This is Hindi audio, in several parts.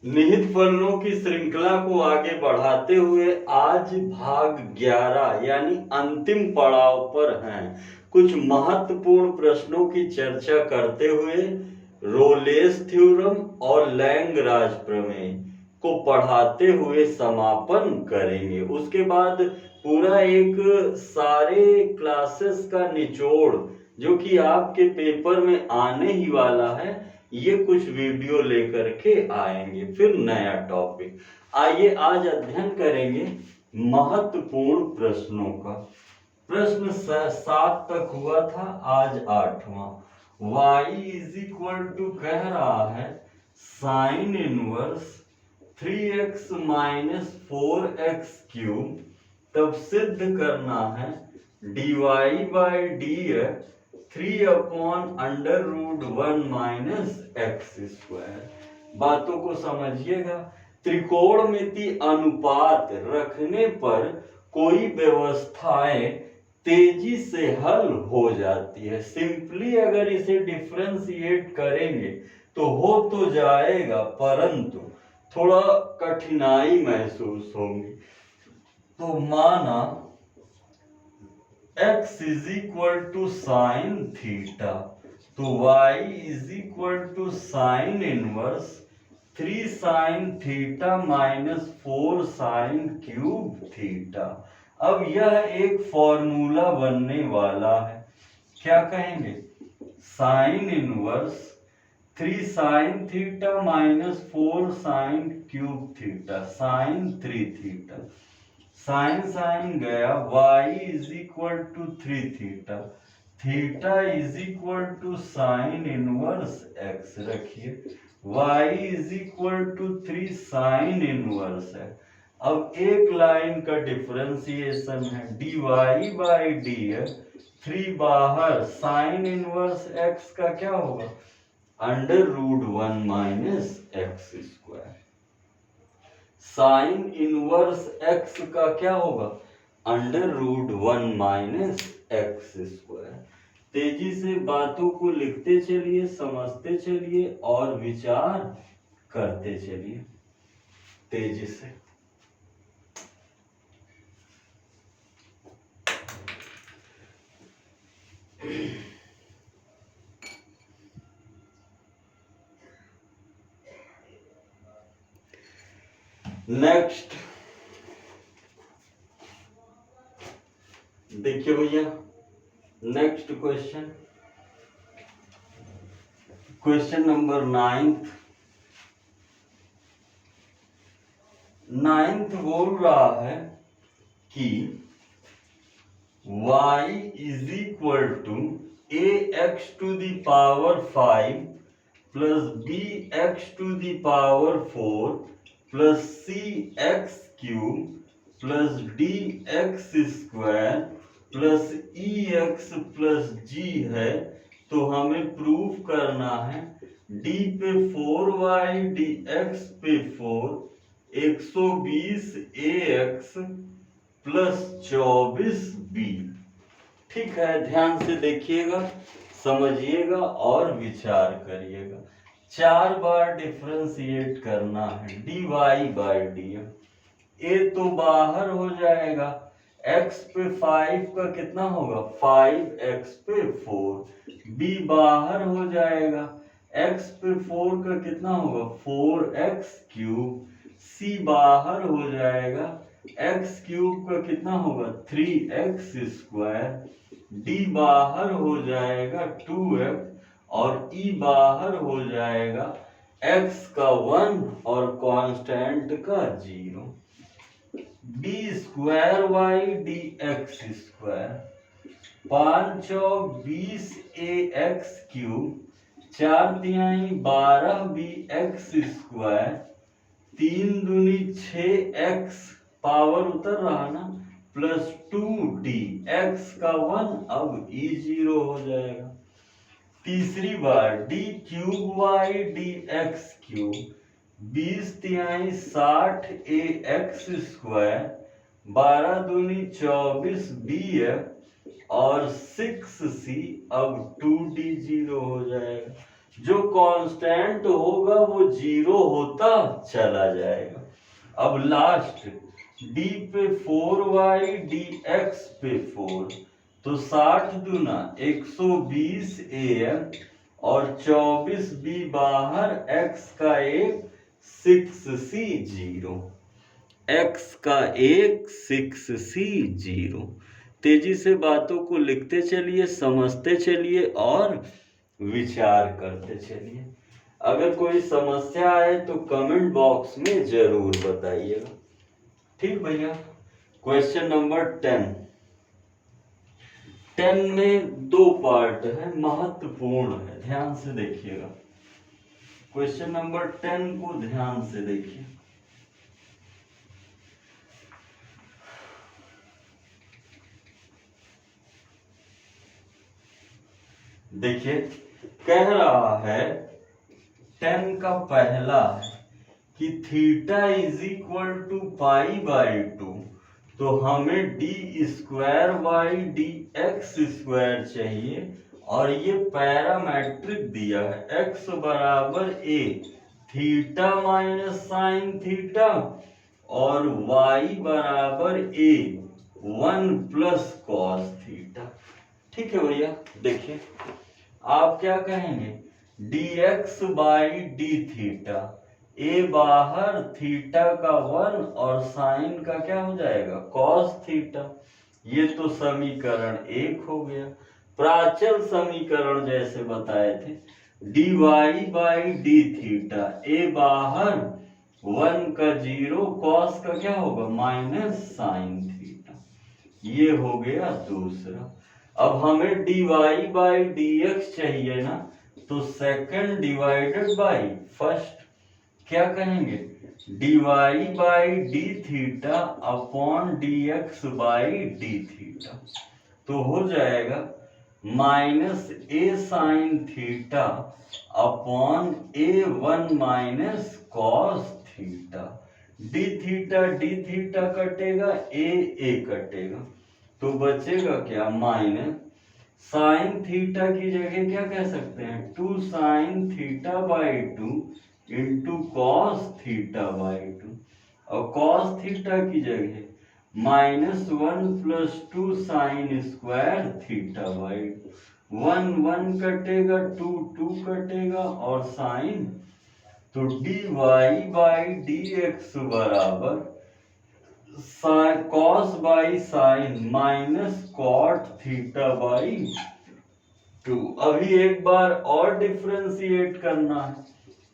निहित फलनों की श्रृंखला को आगे बढ़ाते हुए आज भाग 11 यानी अंतिम पड़ाव पर हैं। कुछ महत्वपूर्ण प्रश्नों की चर्चा करते हुए रोलेस थ्योरम और लैंगराज प्रमेय को पढ़ाते हुए समापन करेंगे। उसके बाद पूरा एक सारे क्लासेस का निचोड़ जो कि आपके पेपर में आने ही वाला है, ये कुछ वीडियो लेकर के आएंगे। फिर नया टॉपिक। आइए आज अध्ययन करेंगे महत्वपूर्ण प्रश्नों का। प्रश्न 7 तक हुआ था, आज 8वां। y इज इक्वल टू कह रहा है sine inverse 3x minus 4x cube. तब सिद्ध करना है dy by d x 3/√1 minus x square. बातों को समझिएगा। त्रिकोणमिति अनुपात रखने पर कोई व्यवस्थाएं तेजी से हल हो जाती है। सिंपली अगर इसे डिफरेंशिएट करेंगे तो हो तो जाएगा, परंतु थोड़ा कठिनाई महसूस होगी। तो माना x is equal to sine theta, तो y is equal to sine inverse 3 sine theta minus 4 sine cube theta. अब यह एक फॉर्मूला बनने वाला है। क्या कहेंगे? Sine inverse 3 sine theta minus 4 sine cube theta, sine 3 theta. Sine sine गया, y is equal to 3 theta, theta is equal to sine inverse x रखिए, y is equal to 3 sine inverse है। अब एक लाइन का डिफरेंशिएशन है, dy बाई डी एक्स, 3 बाहर, साइन इनवर्स x का क्या होगा? √1 minus x square. Sign inverse x का क्या होगा? √1 माइनस एक्स स्क्वायर। तेजी से बातों को लिखते चलिए, समझते चलिए और विचार करते चलिए तेजी से। नेक्स्ट देखिए भैया, next question, question number 9th बोल रहा है कि y is equal to ax to the power 5 plus bx to the power 4 plus cx cube plus dx square plus ex plus g है। तो हमें प्रूफ करना है d पे 4y dx पे 4 120 ax प्लस 24b। ठीक है, ध्यान से देखिएगा, समझिएगा और विचार करिएगा। 4 बार डिफरेंशिएट करना है, dy बाई डी एक्स। ए तो बाहर हो जाएगा, x पे 5 का कितना होगा? 5x पे 4। b बाहर हो जाएगा, x पे 4 का कितना होगा? 4x cube. c बाहर हो जाएगा, x क्यूब का कितना होगा? 3x square. d बाहर हो जाएगा 2x और e बाहर हो जाएगा x का 1 और कांस्टेंट का 0। b square y d x square 5 चौक 20 ax क्यूब 4 तिहाई 12 bx स्क्वायर 3 दूनी 6x पावर उतर रहा ना, प्लस 2d x का 1, अब e 0 हो जाएगा। तीसरी बार d cube y d x cube 20 तिहाई 60 ax स्क्वायर 12 दूनी 24 bf और 6c, अब 2d 0 हो जाएगा। जो कांस्टेंट होगा वो 0 होता चला जाएगा। अब लास्ट d पे 4y dx पे 4, तो 60 दूना 120 am और 24 b बाहर, x का एक 6c0, x का एक 6c0। तेजी से बातों को लिखते चलिए, समझते चलिए और विचार करते चलिए। अगर कोई समस्या आए तो कमेंट बॉक्स में जरूर बताइएगा। ठीक भैया। क्वेश्चन नंबर 10 में 2 पार्ट है, महत्वपूर्ण है, ध्यान से देखिएगा। क्वेश्चन नंबर 10 को ध्यान से देखिए। देखिए कह रहा है 10 का पहला है कि theta is equal to pi by 2, तो हमें d square by d x square चाहिए और ये पैरामेट्रिक दिया है x बराबर a theta minus sign theta और y बराबर a 1 प्लस कॉस थीटा। ठीक है भैया। देखिए आप क्या कहेंगे, dx by d theta, a बाहर, थीटा का 1 और साइन का क्या हो जाएगा, कॉस थीटा। ये तो समीकरण 1 हो गया। प्राचल समीकरण जैसे बताए थे, dy by d theta, a बाहर, 1 का 0, कॉस का क्या होगा माइनस साइन थीटा। ये हो गया दूसरा। अब हमें dy बाई dx चाहिए ना, तो सेकंड डिवाइडेड बाई फर्स्ट, क्या कहेंगे, dy by d theta upon dx by d theta, तो हो जाएगा minus a sine theta upon A 1 minus cos theta. D theta कटेगा, ए कटेगा, तो बचेगा क्या, माइनस साइन थीटा की जगह क्या कह सकते हैं, 2 sine theta by 2 into cos theta by 2, और कॉस थीटा की जगह -1 plus 2 sine square theta by 1 कटेगा, 2 कटेगा और साइन, तो d y by d x बराबर cos by sine minus cot theta by 2। अभी एक बार और डिफरेंशिएट करना है,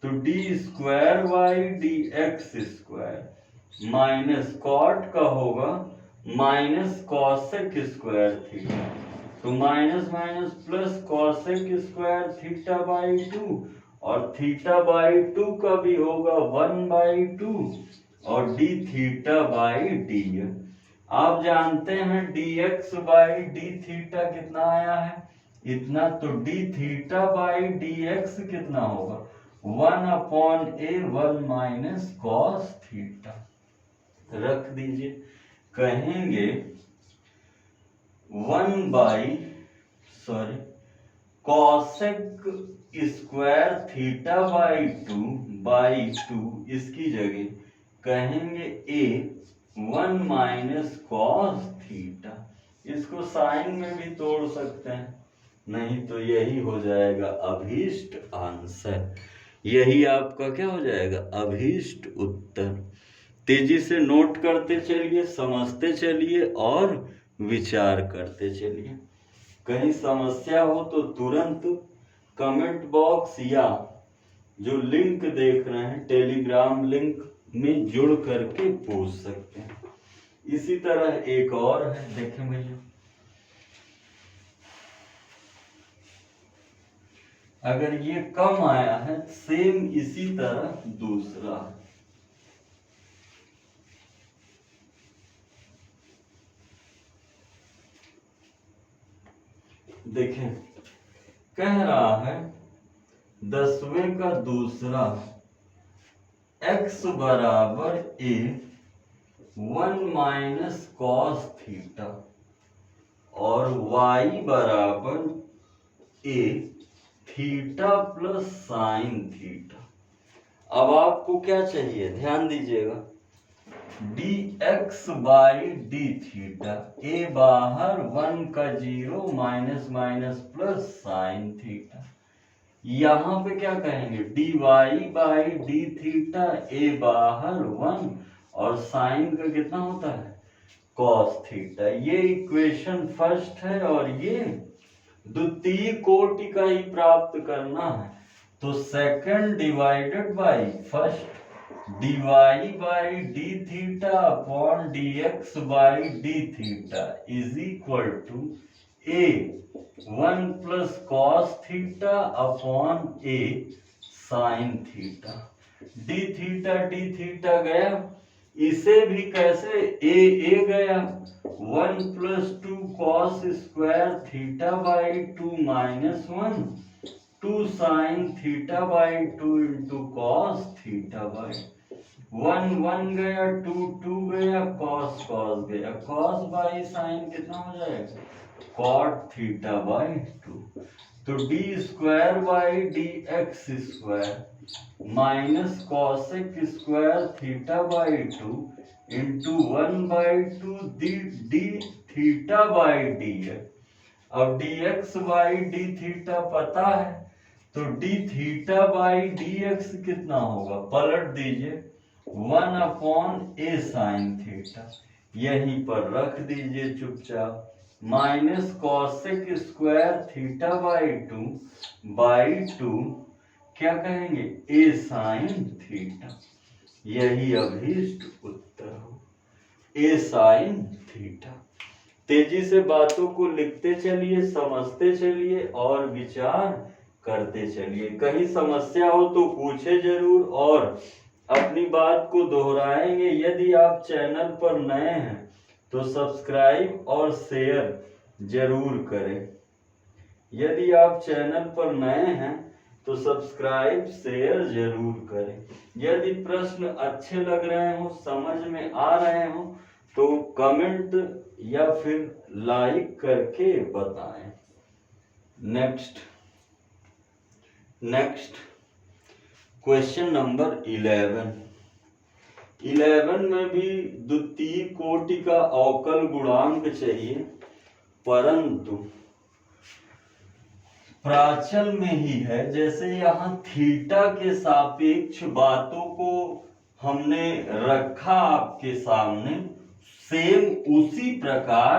तो d square by d x square minus cot का होगा माइनस कॉसेक स्क्वायर थीटा, तो minus minus plus cosec square theta by 2, और थीटा बाई 2 का भी होगा 1 बाई 2 और डी थीटा बाई डी। आप जानते हैं dx बाई डी थीटा कितना आया है, इतना, तो डी थीटा बाई dx कितना होगा, 1 अपॉन ए 1 माइनस कॉस थीटा। रख दीजिए, कहेंगे 1 by cosec square theta by 2 इसकी जगह कहेंगे ए 1 माइनस कॉस थीटा। इसको साइन में भी तोड़ सकते हैं, नहीं तो यही हो जाएगा अभीष्ट आंसर। यही आपका क्या हो जाएगा, अभीष्ट उत्तर। तेजी से नोट करते चलिए, समझते चलिए और विचार करते चलिए। कहीं समस्या हो तो तुरंत कमेंट बॉक्स या जो लिंक देख रहे हैं टेलीग्राम लिंक में जुड़ करके पूछ सकते हैं। इसी तरह एक और है, देखें भैया, अगर ये कम आया है, सेम इसी तरह दूसरा है। देखें कह रहा है 10वें का दूसरा, x बराबर a 1 माइनस कॉस थीटा और y बराबर a theta plus sine theta. अब आपको क्या चाहिए, ध्यान दीजिएगा, d x by d theta, a बाहर 1 का 0 minus minus plus sine theta. यहां पे क्या कहेंगे, d y by d theta, a बाहर 1 और साइन का कितना होता है कॉस थीटा। ये इक्वेशन फर्स्ट है और ये द्वितीय कोटि का ही प्राप्त करना है। तो second divided by first, d y by d theta upon d x by d theta is equal to a 1 plus cos theta upon a sign theta. D theta गया, इसे भी कैसे, ए गया, 1 plus 2 cos square theta by 2 minus 1, 2 sine theta by 2 into cos theta by 1 गया, 2 गया, कॉस गया, कॉस बाई साइन कितना हो जाएगा कॉट थीटा बाई 2। तो d square by d x square minus cosec square theta by 2 into 1/2 d theta by d x. अब d x by d theta पता है, तो d theta by d x कितना होगा, पलट दीजिए, 1 अपॉन ए साइन थीटा, यहीं पर रख दीजिए चुपचाप, minus cosec square theta by 2 क्या कहेंगे ए साइन थीटा। यही अभीष्ट उत्तर हो, ए साइन थीटा। तेजी से बातों को लिखते चलिए, समझते चलिए और विचार करते चलिए। कहीं समस्या हो तो पूछे जरूर और अपनी बात को दोहराएंगे। यदि आप चैनल पर नए हैं तो सब्सक्राइब और शेयर जरूर करें। यदि आप चैनल पर नए हैं तो सब्सक्राइब शेयर जरूर करें। यदि प्रश्न अच्छे लग रहे हो, समझ में आ रहे हो तो कमेंट या फिर लाइक करके बताएं। नेक्स्ट क्वेश्चन नंबर 11 में भी द्वितीय कोटि का अवकल गुणांक चाहिए, परंतु प्राचल में ही है। जैसे यहाँ थीटा के सापेक्ष बातों को हमने रखा आपके सामने, सेम उसी प्रकार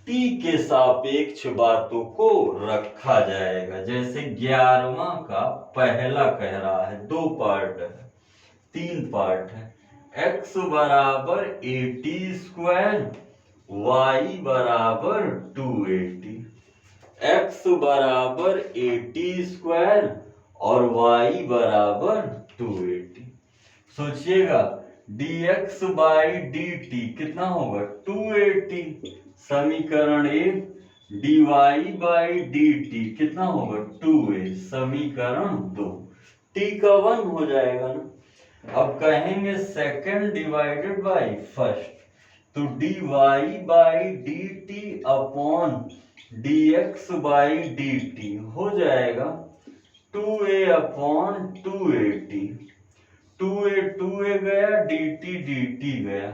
टी के सापेक्ष बातों को रखा जाएगा। जैसे 11वां का पहला कह रहा है, 2 पार्ट है, 3 पार्ट है, x बराबर 80 स्क्वायर, y बराबर 280, x बराबर 80 स्क्वायर और y बराबर 280। सोचिएगा dx बाई dt कितना होगा 280, समीकरण 1, dy बाई dt कितना होगा 2a, समीकरण 2, t का 1 हो जाएगा ना। अब कहेंगे सेकंड डिवाइडेड बाई फर्स्ट, तो dy by dt upon dx by dt हो जाएगा 2a अपॉन 280, 2a गया, dt गया,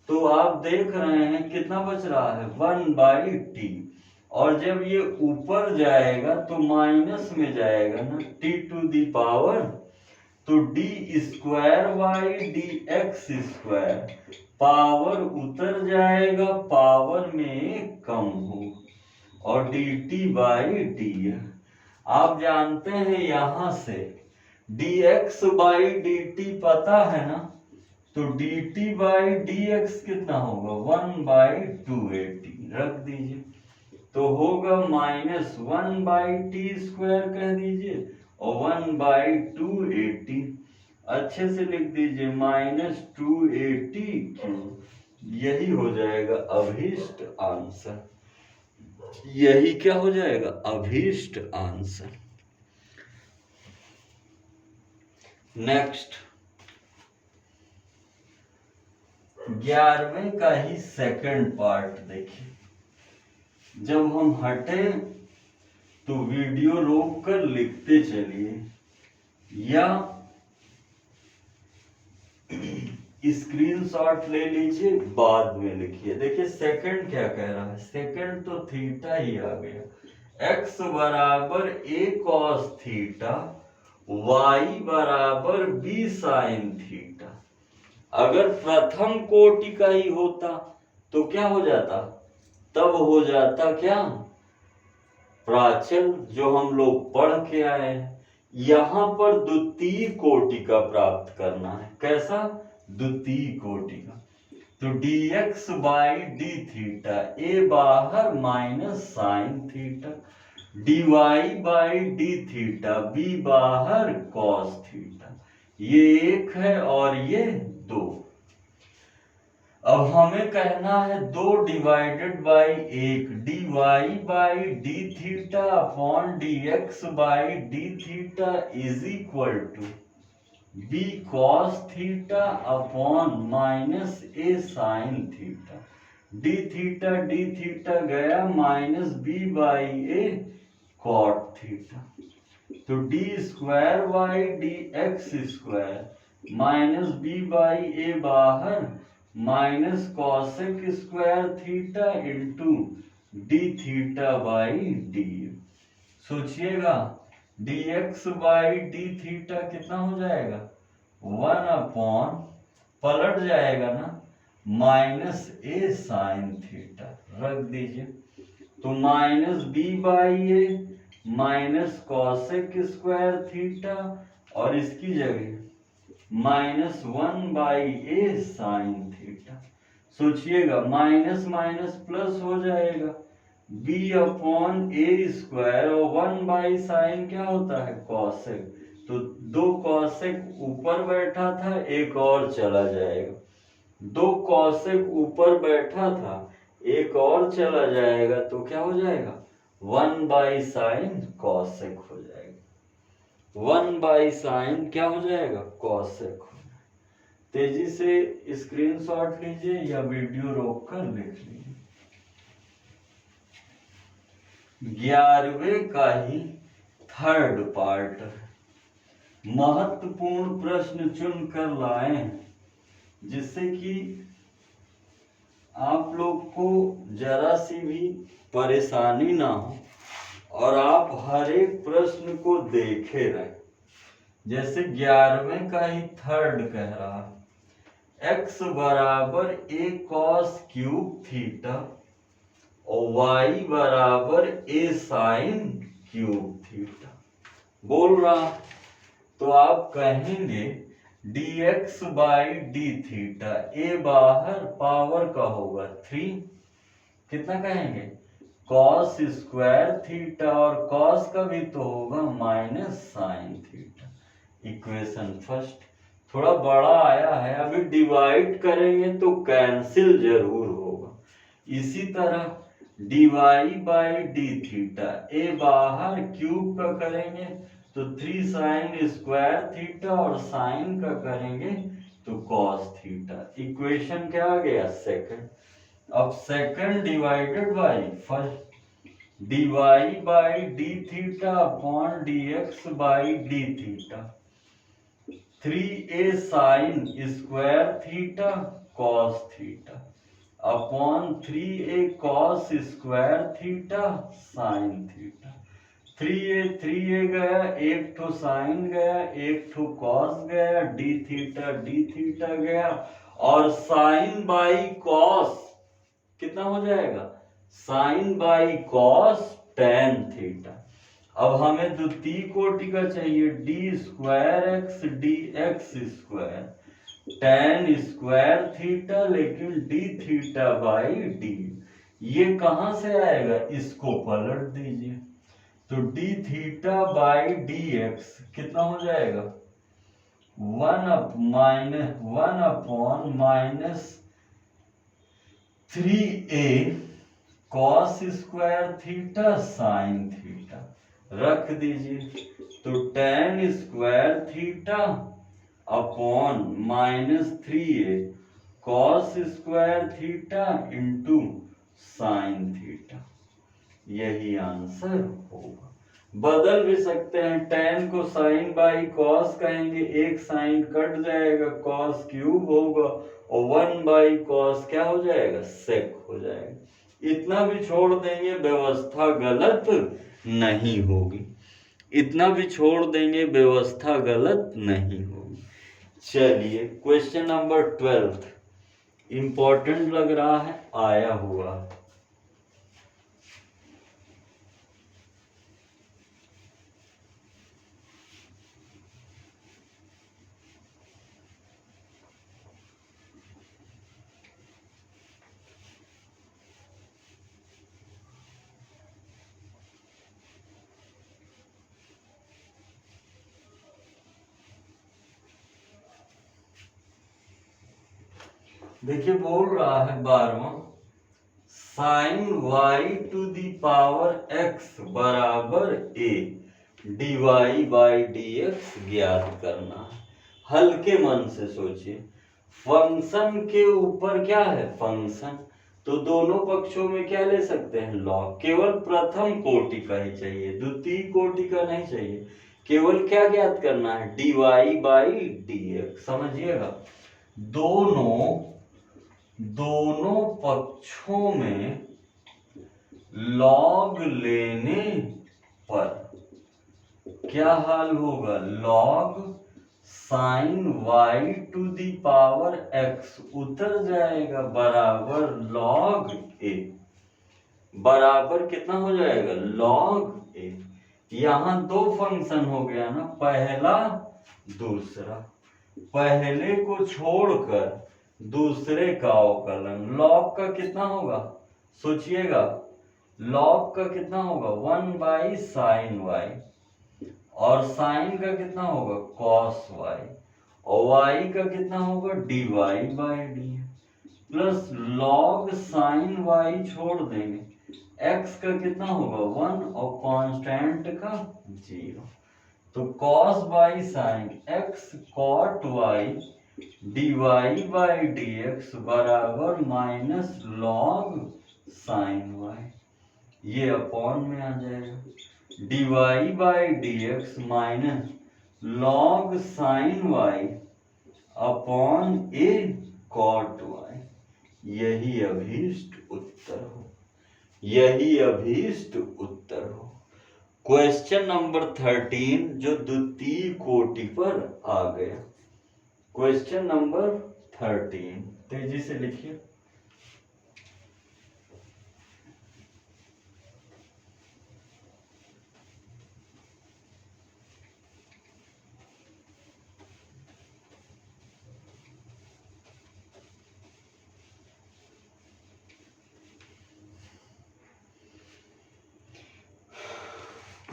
तो आप देख रहे हैं कितना बच रहा है 1/t, और जब ये ऊपर जाएगा तो माइनस में जाएगा ना, t टू दी पावर, तो d square by d x square, power उतर जाएगा, पावर में कम हो, और dt बाई डी। आप जानते हैं यहां से dx बाई dt पता है ना, तो dt बाई dx कितना होगा 1/280, रख दीजिए, तो होगा माइनस 1/t² कह दीजिए और 1/280, अच्छे से लिख दीजिए -280 यही हो जाएगा अभीष्ट आंसर। यही क्या हो जाएगा अभीष्ट आंसर। नेक्स्ट 11वें का ही सेकंड पार्ट देखिए। जब हम हटे तो वीडियो रोक कर लिखते चलिए या स्क्रीनशॉट ले लीजिए, बाद में लिखिए। देखिए सेकंड क्या कह रहा है, सेकंड तो थीटा ही आ गया। x बराबर a cos थीटा, y बराबर b साइन थीटा। अगर प्रथम कोटि का ही होता तो क्या हो जाता, तब हो जाता क्या, प्राचल, जो हम लोग पढ़ के आए हैं। यहां पर द्वितीय कोटि का प्राप्त करना है। कैसा, द्वितीय कोटि का। तो dx by d theta, a बाहर minus sign theta, dy by d theta, b बाहर कॉस थीटा। ये एक है और ये दो। अब हमें कहना है दो डिवाइडेड बाई एक, d y by d theta upon d x by d theta is equal to b cos theta upon minus a sign theta. D theta गया minus b by a cot theta. तो d square by d x square minus b by a बाहर minus cosec square theta into d theta by d. सोचिएगा dx बाई डी थीटा कितना हो जाएगा, 1 अपॉन, पलट जाएगा ना, माइनस ए साइन थीटा रख दीजिए। तो minus b by a minus cosec square theta, और इसकी जगह minus 1 by a sign theta. सोचिएगा माइनस माइनस प्लस हो जाएगा, b अपॉन ए स्क्वायर, और 1 बाई साइन क्या होता है, कॉसेक। तो दो कॉसेक ऊपर बैठा था, एक और चला जाएगा। दो कॉसेक ऊपर बैठा था, एक और चला जाएगा, तो क्या हो जाएगा, 1 बाई साइन कॉसेक हो जाएगा। 1 बाई साइन क्या हो जाएगा, कॉसेक हो जाएगा। तेजी से स्क्रीनशॉट लीजिए या वीडियो रोक कर लिख लीजिए। 11वें का ही थर्ड पार्ट, महत्वपूर्ण प्रश्न चुन कर लाए जिससे कि आप लोग को जरा सी भी परेशानी ना हो और आप हर एक प्रश्न को देखे रहे। जैसे 11वें का ही थर्ड कह रहा है, x बराबर a cos क्यूब थीटा और y बराबर a साइन क्यूब थीटा बोल रहा। तो आप कहेंगे dx by d theta, a बाहर पावर का होगा 3, कितना कहेंगे, कॉस स्क्वायर थीटा, और कॉस का भी तो होगा minus sine theta. Equation first थोड़ा बड़ा आया है, अभी डिवाइड करेंगे तो कैंसिल जरूर होगा। इसी तरह dy by d theta, a बाहर क्यूब का करेंगे तो 3 साइन स्क्वायर थीटा, और साइन का करेंगे तो कॉस थीटा। इक्वेशन क्या आ गया, सेकंड। अब second divided by first, dy by d theta upon dx by d theta, 3a sign square theta cos theta upon 3a cos square theta sin theta. 3a गया, एक ठो साइन गया, एक ठो कॉस गया, डी थीटा गया, और साइन बाई कॉस कितना हो जाएगा, sin by cos tan theta. अब हमें द्वितीय कोटि का चाहिए, d square x d x square tan square theta, लेकिन डी थीटा बाई डी। ये कहां से आएगा, इसको पलट दीजिए। तो d theta by d x कितना हो जाएगा, 1 upon minus 3a cos square theta sin theta रख दीजिए। तो tan square theta upon minus 3a cos square theta into sin theta, यही आंसर होगा। बदल भी सकते हैं, tan को sin बाई cos कहेंगे, एक sin कट जाएगा, cos क्यूब होगा और 1 बाई cos क्या हो जाएगा, sec हो जाएगा। इतना भी छोड़ देंगे व्यवस्था गलत नहीं होगी, इतना भी छोड़ देंगे व्यवस्था गलत नहीं होगी। चलिए क्वेश्चन नंबर 12 इंपॉर्टेंट लग रहा है, आया हुआ। देखिए बोल रहा है 12वां, sine y to the power x बराबर a d y by d x ज्ञात करना है। हल्के मन से सोचिए, फंक्शन के ऊपर क्या है, फंक्शन, तो दोनों पक्षों में क्या ले सकते हैं, लॉग। केवल प्रथम कोटि का ही चाहिए, द्वितीय कोटि का नहीं चाहिए। केवल क्या ज्ञात करना है, d y by d x. समझिएगा, दोनों पक्षों में लॉग लेने पर क्या हाल होगा, log sin y to the power x उतर जाएगा बराबर लॉग ए, बराबर कितना हो जाएगा, लॉग ए। यहां दो फंक्शन हो गया ना, पहला दूसरा, पहले को छोड़कर दूसरे का अवकलन। लॉग का कितना होगा, सोचिएगा, लॉग का कितना होगा 1 बाई साइन वाई, और साइन का कितना होगा कॉस वाई, और वाई का कितना होगा d y by d, plus log sin y छोड़ देंगे, एक्स का कितना होगा 1 और कांस्टेंट का 0, तो cos by sin x cot y d y by d x बराबर माइनस लॉग साइन वाई, ये अपॉन में आ जाएगा, d y by d x minus log sin y upon a cot y. यही अभीष्ट उत्तर हो, यही अभीष्ट उत्तर हो। क्वेश्चन नंबर 13 जो द्वितीय कोटि पर आ गया, क्वेश्चन नंबर 13 तेजी से लिखिए।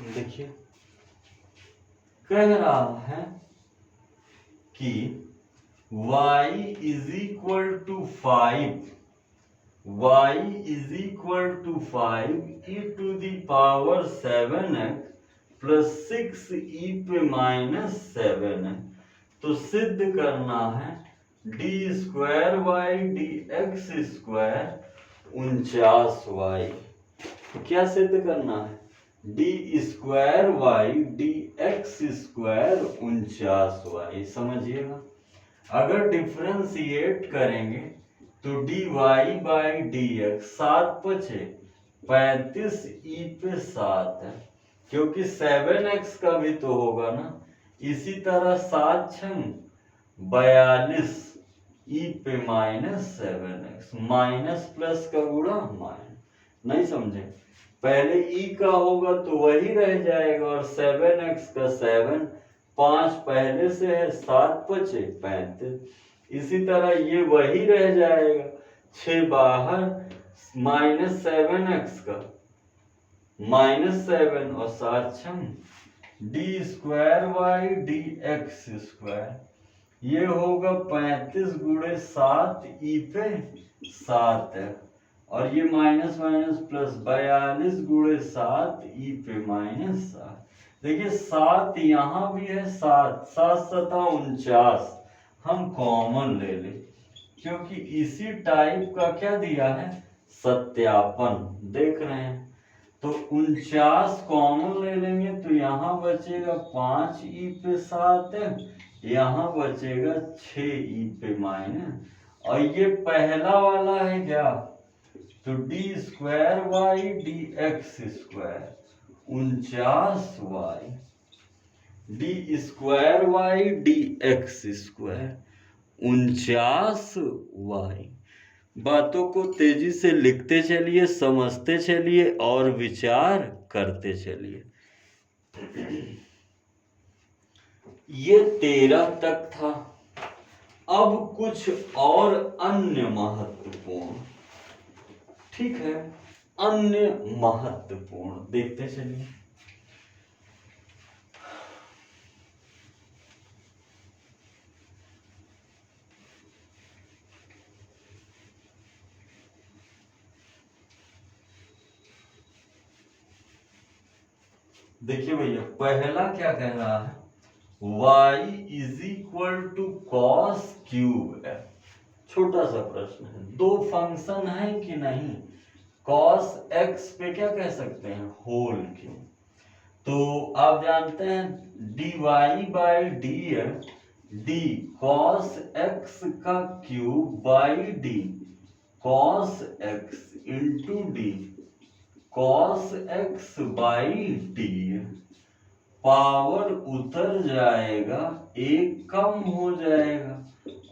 देखिए कह रहा है कि y is equal to 5, y is equal to 5 e to the power 7x plus 6 e पे माइनस 7x। तो सिद्ध करना है d square y d x square 49y। तो क्या सिद्ध करना है, d square y d x square 49y। समझिएगा, अगर डिफरेंशिएट करेंगे तो d y by d x 7 पचे 35 ई पे 7 है, क्योंकि 7x का भी तो होगा ना। इसी तरह 7 छंग 42 ई पे माइनस 7x, माइनस प्लस का गुणा माइनस। नहीं समझे, पहले ई का होगा तो वही रह जाएगा, और 7x का 7, 5 पहले से है, 7 पचे 35, इसी तरह ये वही रह जाएगा, 6 बाहर, माइनस 7x का माइनस 7 और 7 छम d square y d x square, ये होगा 35 गुणे 7 ई पे 7 है, और ये माइनस माइनस प्लस 42 गुणे 7 ई पे माइनस 7। देखिए 7 यहाँ भी है, 7 7 सता 49, हम कॉमन ले ले, क्योंकि इसी टाइप का क्या दिया है सत्यापन, देख रहे हैं तो 49 कॉमन ले लेंगे तो यहाँ बचेगा 5e पे 7m, यहाँ बचेगा 6e पे माइनस। और ये पहला वाला है क्या, तो d square y d x square 49y d square y d x square 49y। बातों को तेजी से लिखते चलिए, समझते चलिए और विचार करते चलिए। ये 13 तक था। अब कुछ और अन्य महत्वपूर्ण, ठीक है, अन्य महत्वपूर्ण देखते चलिए। देखिए भैया, पहला क्या कह रहा है, y is equal to cos cube f। छोटा सा प्रश्न है, दो फंक्शन है कि नहीं, कॉस x पे क्या कह सकते हैं, होल क्यूब। तो आप जानते हैं dy by d x, D cos x का cube by D cos x into D cos x by D. Power उतर जाएगा, एक कम हो जाएगा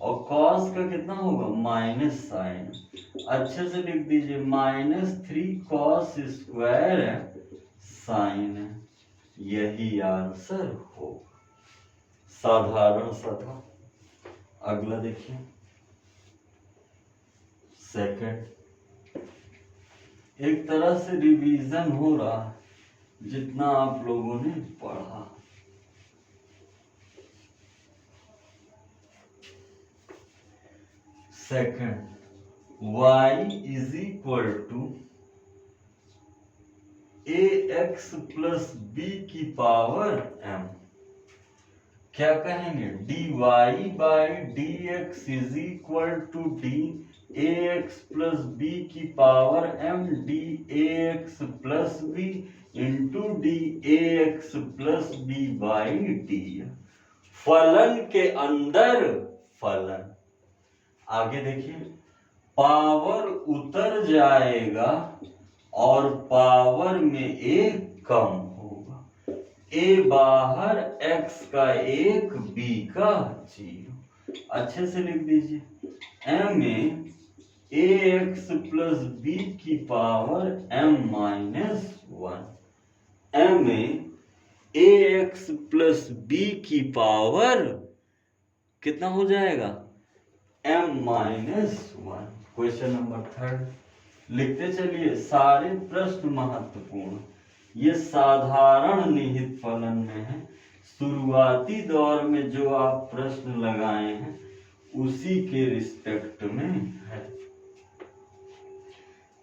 और कॉस का कितना होगा, माइनस साइन। अच्छे से लिख दीजिए, -3 कॉस स्क्वायर साइन है। यही आंसर होगा, साधारण सा था। अगला देखिए, सेकंड। एक तरह से रिवीजन हो रहा है जितना आप लोगों ने पढ़ा। Second, y is equal to ax plus b की पावर m। क्या कहेंगे, dy by d x is equal to d ax plus b की power m d ax plus b into d ax plus b by d. फलन के अंदर फलन। आगे देखिए, पावर उतर जाएगा और पावर में एक कम होगा। ए बाहर x का 1 b का 0। अच्छे से लिख दीजिए, m में ax प्लस b की पावर m माइनस 1। m में ax प्लस b की पावर कितना हो जाएगा, m minus 1। Question number third लिखते चलिए। सारे प्रश्न महत्वपूर्ण, ये साधारण निहित फलन में है। शुरुआती दौर में जो आप प्रश्न लगाए हैं उसी के रिस्पेक्ट में है।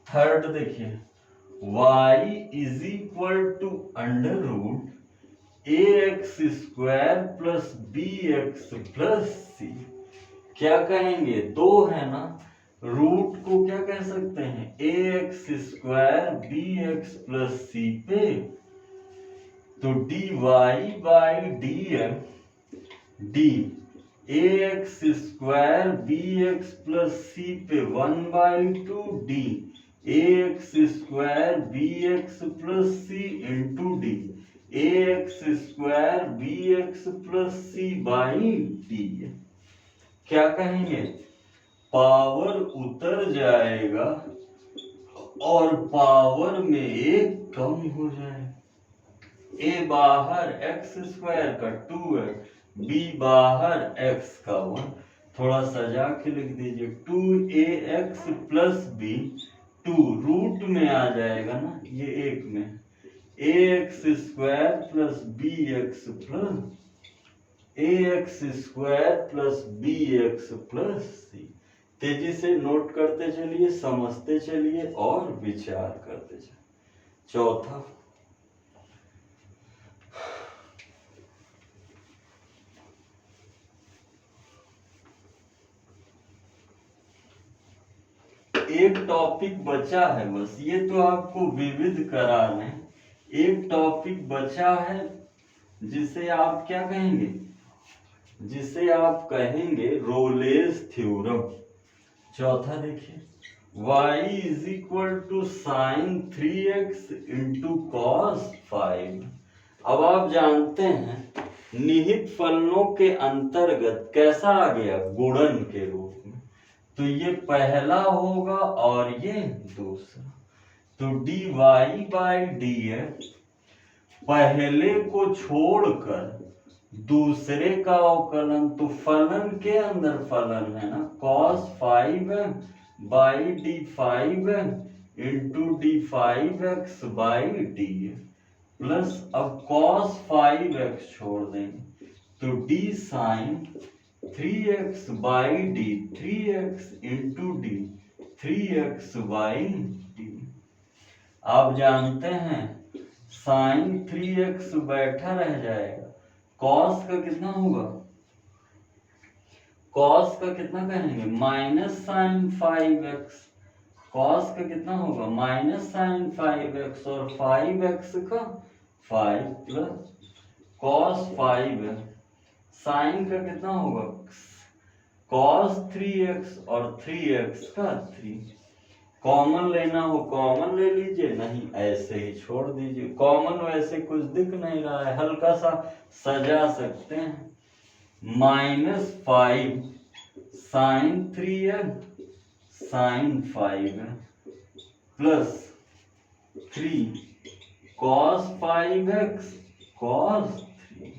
थर्ड देखिए, y is equal to under root a x square plus b x plus c. क्या कहेंगे, दो है ना, रूट को क्या कह सकते हैं, a x square b x plus c पे। तो d y by d x d a x square b x plus c पे 1/2 d a x square b x plus c into d a x square b x plus c by d. क्या कहेंगे, पावर उतर जाएगा और पावर में एक कम हो जाएगा। ए बाहर एक्स स्क्वायर का 2x, बी बाहर x का 1। थोड़ा सजा के लिख दीजिए, 2ax प्लस बी, 2 रूट में आ जाएगा ना, ये एक में ax square plus b x plus ax square plus b x plus c. तेजी से नोट करते चलिए, समझते चलिए और विचार करते चलिए। चौथा, एक टॉपिक बचा है, बस ये तो आपको विविध करा रहे हैं। एक टॉपिक बचा है जिसे आप क्या कहेंगे, जिसे आप कहेंगे रोलेस थ्योरम। चौथा देखिए, y is equal to sin 3x into cos 5। अब आप जानते हैं निहित फलनों के अंतर्गत कैसा आ गया, गुणन के रूप में। तो ये पहला होगा और ये दूसरा। तो dy बाई dx पहले को छोड़कर दूसरे का अवकलन, तो फलन के अंदर फलन है ना, cos 5 by d5 into d5x by d plus अब cos 5x छोड़ देंगे तो d sin 3x by d 3x into d 3x by d. आप जानते हैं साइन 3x बैठा रह जाएगा, कॉस का कितना होगा, कॉस का कितना कहेंगे माइनस साइन 5x, कॉस का कितना होगा माइनस साइन 5x और 5x का 5 प्लस कॉस 5 साइन का कितना होगा कॉस 3x और 3x का 3। कॉमन लेना हो कॉमन ले लीजिए, नहीं ऐसे ही छोड़ दीजिए। कॉमन वैसे कुछ दिख नहीं रहा है, हल्का सा सजा सकते हैं। -5 sin 3x sin 5 plus 3 cos 5x cos 3।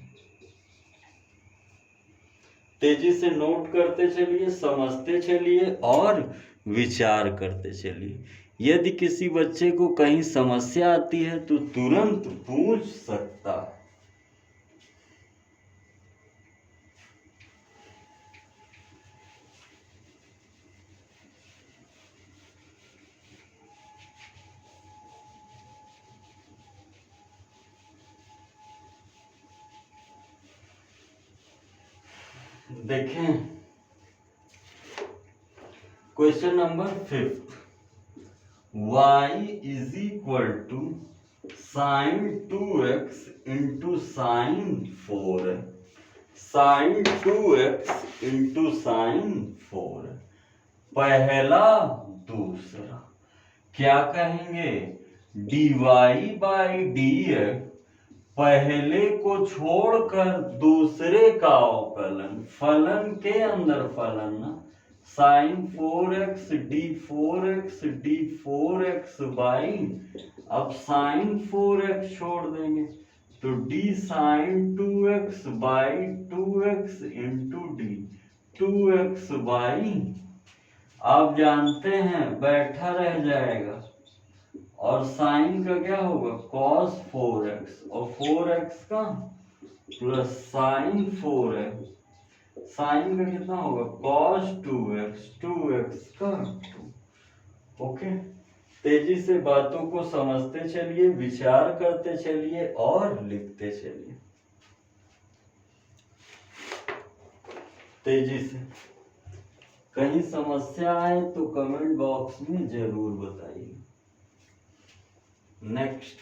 तेजी से नोट करते चलिए, समझते चलिए और विचार करते चलिए। यदि किसी बच्चे को कहीं समस्या आती है तो तुरंत पूछ सकता है। देखें question number 5, y is equal to sin 2x into sin 4, sin 2x into sin 4। पहला दूसरा क्या कहेंगे, dy बाई dx पहले को छोड़कर दूसरे का अवकलन, फलन के अंदर फलन ना, sin 4x d 4x by, अब साइन 4x छोड़ देंगे तो d sin 2x by 2x into d 2x by, आप जानते हैं बैठा रह जाएगा और साइन का क्या होगा cos 4x और 4x का प्लस साइन 4x, साइन का कितना होगा cos 2x का 2। ओके, तेजी से बातों को समझते चलिए, विचार करते चलिए और लिखते चलिए तेजी से। कहीं समस्या आए तो कमेंट बॉक्स में जरूर बताइए। Next,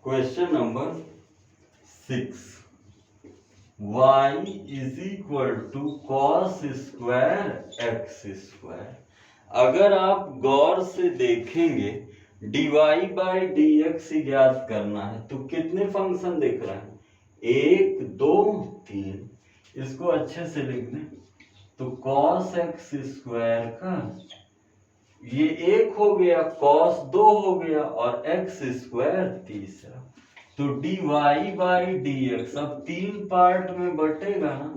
question number 6, y is equal to cos square x square. अगर आप गौर से देखेंगे dy बाई dx ज्ञात करना है तो कितने फंक्शन दिख रहे हैं, 1 2 3। इसको अच्छे से लिख दें तो cos x स्क्वायर का ये 1 हो गया, cos 2 हो गया और x स्क्वायर तीसरा, तो dy बाई dx अब 3 पार्ट में बटेगा ना,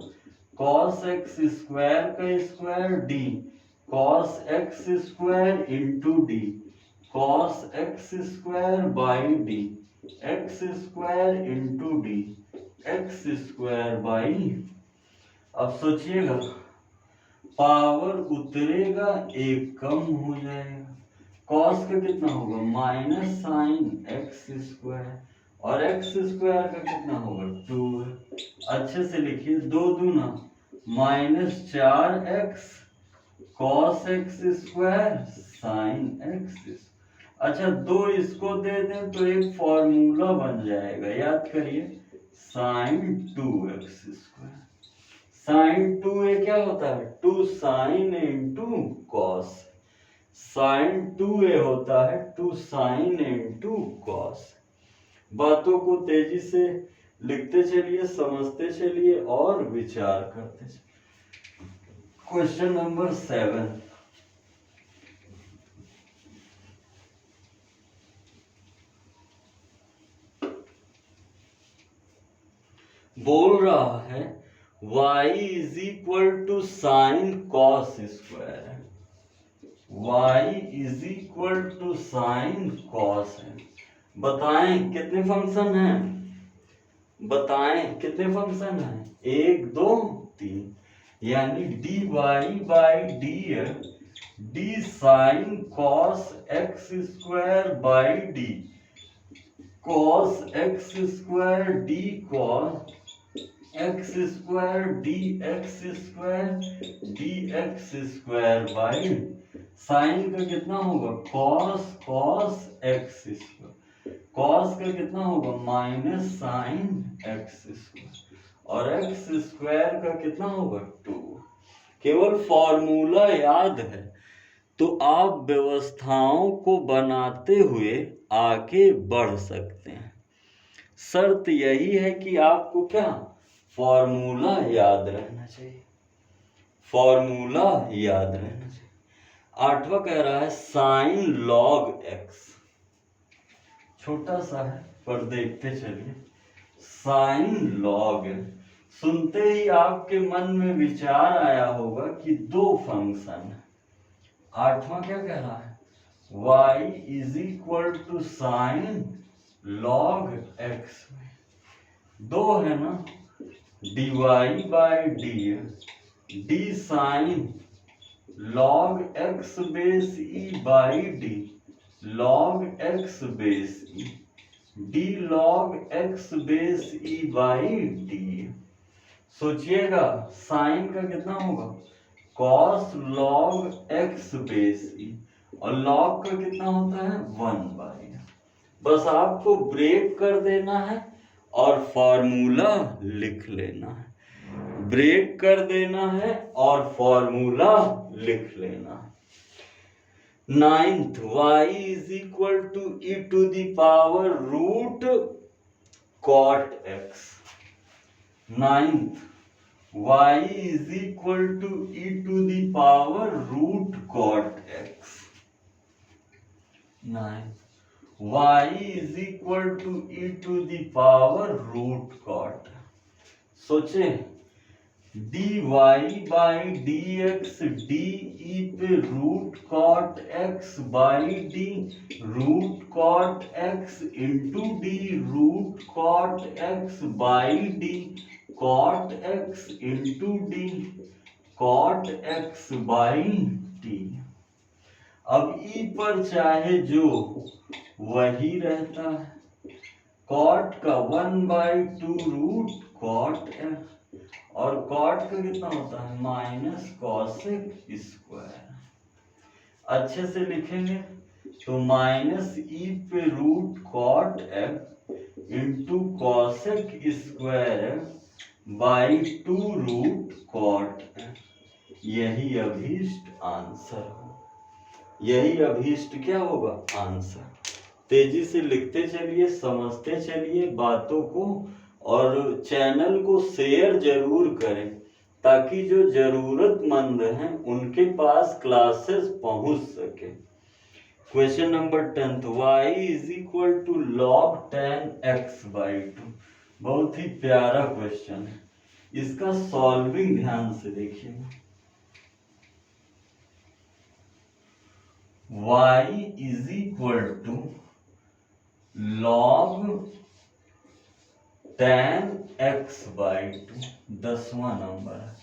cos x स्क्वायर का square d cos x square into D cos x square by D x square into D x square by. अब सोचिएगा पावर उतरेगा, एक कम हो जाएगा, कॉस का कितना होगा माइनस साइन एक्स स्क्वायर, और एक्स स्क्वायर का कितना होगा 2। अच्छे से लिखिए, 2 दूना -4x cos x square sine x. अच्छा, 2 इसको दे दें तो एक फॉर्मूला बन जाएगा, याद करिए, sign 2x square. Sign 2a क्या होता है 2 sine into cos, sign 2a होता है 2 साइन इंटू कॉस। बातों को तेजी से लिखते चलिए, समझते चलिए और विचार करते चलिए। क्वेश्चन नंबर 7, बोल रहा है y is equal to sin cos square, y is equal to sin cos है। बताएं कितने फंक्शन हैं, बताएं कितने फंक्शन हैं, 1 2 3, यानी dy by D D sine cos x square by D cos x square D cos x square D x square by sine का कितना होगा कॉस एक्स स्क्वायर, कॉस का कितना होगा माइनस साइन एक्स स्क्वायर, और एक्स स्क्वायर का कितना होगा 2। केवल फॉर्मूला याद है तो आप व्यवस्थाओं को बनाते हुए आगे बढ़ सकते हैं। शर्त यही है कि आपको क्या फॉर्मूला याद रहना चाहिए, फॉर्मूला याद रहना चाहिए। 8वां कह रहा है साइन लॉग एक्स, छोटा सा है पर देखते चलिए। साइन लॉग, सुनते ही आपके मन में विचार आया होगा कि 2 फंक्शन है। 8वां क्या कह रहा है y is equal to sin log x, 2 है ना, dy by d sin log x base e by d log x base e d log x base e by d. सोचिएगा साइन का कितना होगा cos log x base e, और लॉग का कितना होता है 1 बाई। बस आपको ब्रेक कर देना है और फॉर्मूला लिख लेना है, ब्रेक कर देना है और फॉर्मूला लिख लेना है। 9th y is equal to e to the power root cot x, 9th y is equal to e to the power root cot x, 9th y is equal to e to the power root cot. सोचे dy by d x d e पे root cot x by d root cot x into d root cot x by d cot x into d cot x by d. अब ई पर चाहे जो वही रहता है, कॉट का 1/2 रूट कॉट एक्स, और कॉट का कितना होता है माइनस कॉसेक स्क्वायर। अच्छे से लिखेंगे तो माइनस ई पे root cot x into cosec square by 2 root cot x. यही अभीष्ट आंसर हो, यही अभीष्ट क्या होगा आंसर। तेजी से लिखते चलिए, समझते चलिए बातों को, और चैनल को शेयर जरूर करें ताकि जो जरूरतमंद हैं उनके पास क्लासेस पहुंच सके। Question number 10, y is equal to log 10x/2। बहुत ही प्यारा क्वेश्चन है, इसका सॉल्विंग ध्यान से देखिए। y is equal to log 10x/2, 10वां नंबर है।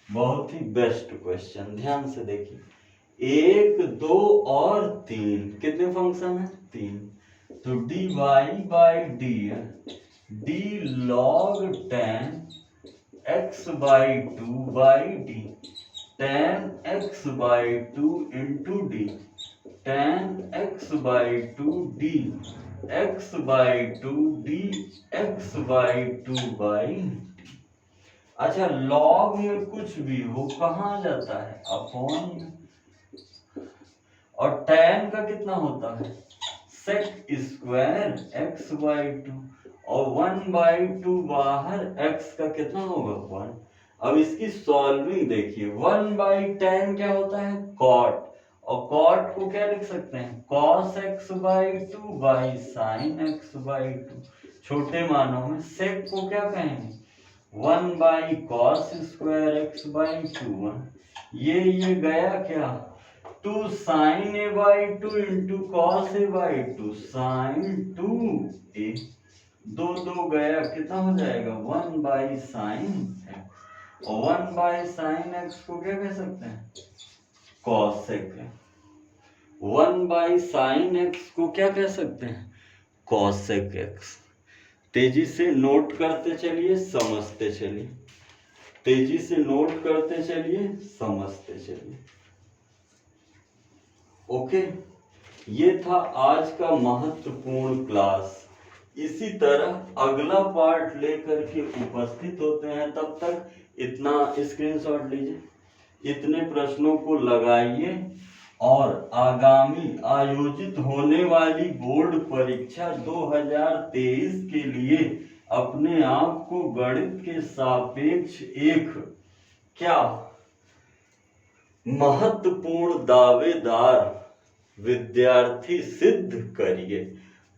बहुत ही बेस्ट क्वेश्चन, ध्यान से देखिए। 1, 2 और 3, कितने फंक्शन है? 3। तो dy by D D log tan x by 2 by D, tan x by 2 into D, tan x by 2 D x by 2 D x by 2 by D. अच्छा, लॉग में कुछ भी हो कहाँ जाता है? अपॉन में। और tan का कितना होता है? सेक स्क्वायर x बाई 2, और 1/2 बाहर, x का कितना होगा? 1। अब इसकी सॉल्विंग देखिए, 1/tan क्या होता है? cot, और cot को क्या लिख सकते हैं? cos x by 2 by sin x by 2। छोटे मानों में सेक को क्या कहेंगे? 1/cos square x by 2 1। ये गया क्या? 2 sin a by 2 into cos a by 2 sin 2a। 2 गया, कितना हो जाएगा? 1/sin x। और 1/sin x को क्या कह सकते हैं? cos sec। 1/sin x को क्या कह सकते हैं? cos sec x। तेजी से नोट करते चलिए, समझते चलिए, तेजी से नोट करते चलिए, समझते चलिए। ओके, ये था आज का महत्वपूर्ण क्लास। इसी तरह अगला पार्ट लेकर के उपस्थित होते हैं। तब तक इतना स्क्रीनशॉट लीजिए, इतने प्रश्नों को लगाइए और आगामी आयोजित होने वाली बोर्ड परीक्षा 2023 के लिए अपने आप को गणित के सापेक्ष एक क्या महत्वपूर्ण दावेदार विद्यार्थी सिद्ध करिए।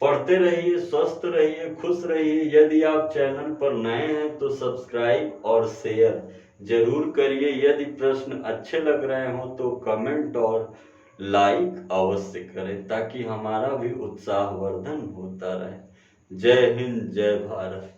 पढ़ते रहिए, स्वस्थ रहिए, खुश रहिए। यदि आप चैनल पर नए हैं तो सब्सक्राइब और शेयर जरूर करिए। यदि प्रश्न अच्छे लग रहे हो तो कमेंट और लाइक अवश्य करें, ताकि हमारा भी उत्साहवर्धन होता रहे। जय हिंद, जय भारत।